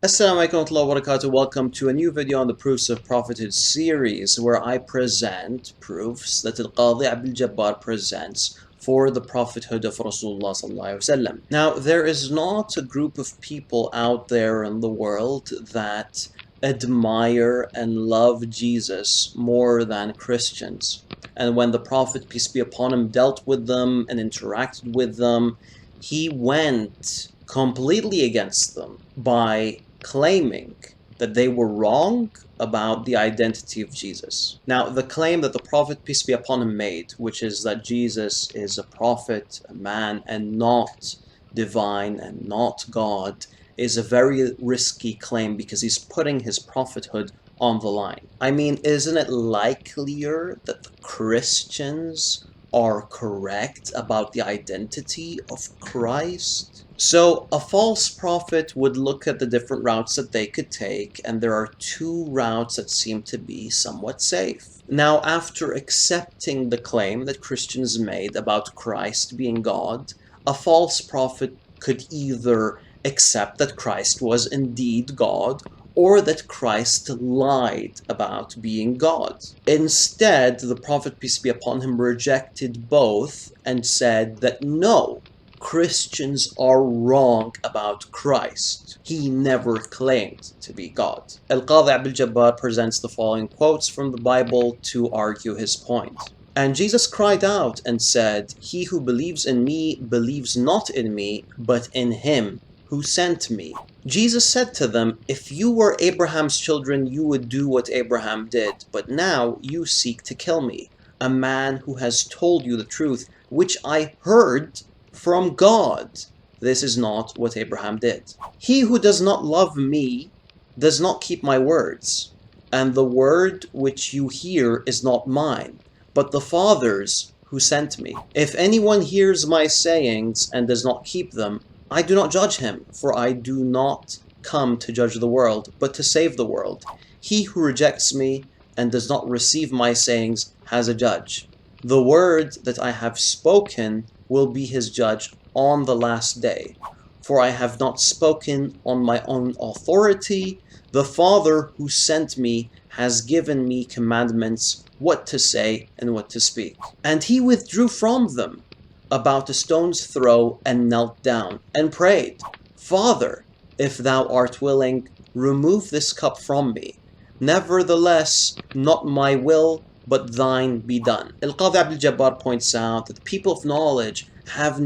Assalamu alaikum wa rahmatullahi wa barakatuh. Welcome to a new video on the Proofs of Prophethood series where I present proofs that Al-Qadi Abdul Jabbar presents for the prophethood of Rasulullah sallallahu alaihi wasallam. Now, there is not a group of people out there in the world that admire and love Jesus more than Christians. And when the Prophet, peace be upon him, dealt with them and interacted with them, he went completely against them by claiming that they were wrong about the identity of Jesus. Now, the claim that the Prophet, peace be upon him, made, which is that Jesus is a prophet, a man, and not divine and not God, is a very risky claim because he's putting his prophethood on the line. I mean, isn't it likelier that the Christians are correct about the identity of Christ? So a false prophet would look at the different routes that they could take, and there are two routes that seem to be somewhat safe. Now, after accepting the claim that Christians made about Christ being God, a false prophet could either accept that Christ was indeed God, or that Christ lied about being God. Instead, the Prophet, peace be upon him, rejected both and said that no, Christians are wrong about Christ. He never claimed to be God. Al-Qadi Abdul Jabbar presents the following quotes from the Bible to argue his point. And Jesus cried out and said, "He who believes in me believes not in me, but in him who sent me." Jesus said to them, "If you were Abraham's children, you would do what Abraham did, but now you seek to kill me, a man who has told you the truth, which I heard from God. This is not what Abraham did. He who does not love me does not keep my words, and the word which you hear is not mine, but the Father's who sent me. If anyone hears my sayings and does not keep them, I do not judge him, for I do not come to judge the world, but to save the world. He who rejects me and does not receive my sayings has a judge. The word that I have spoken will be his judge on the last day. For I have not spoken on my own authority. The Father who sent me has given me commandments what to say and what to speak." And he withdrew from them about a stone's throw and knelt down and prayed, "Father, if thou art willing, remove this cup from me. Nevertheless, not my will, but thine be done." Al-Qadi Abdul Jabbar points out that the people of knowledge have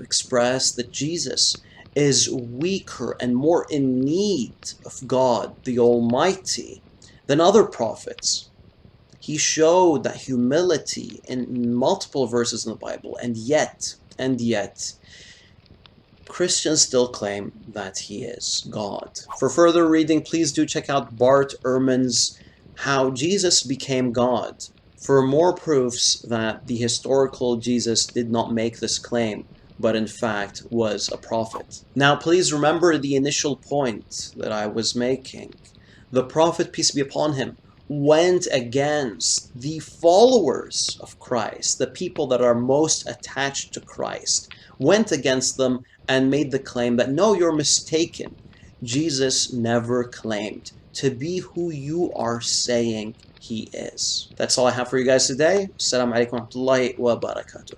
expressed that Jesus is weaker and more in need of God, the Almighty, than other prophets. He showed that humility in multiple verses in the Bible, and yet, Christians still claim that he is God. For further reading, please do check out Bart Ehrman's How Jesus Became God for more proofs that the historical Jesus did not make this claim, but in fact was a prophet. Now, please remember the initial point that I was making. The Prophet, peace be upon him, went against the followers of Christ, the people that are most attached to Christ, went against them and made the claim that, no, you're mistaken. Jesus never claimed to be who you are saying he is. That's all I have for you guys today. Assalamu alaikum wa rahmatullahi wa barakatuh.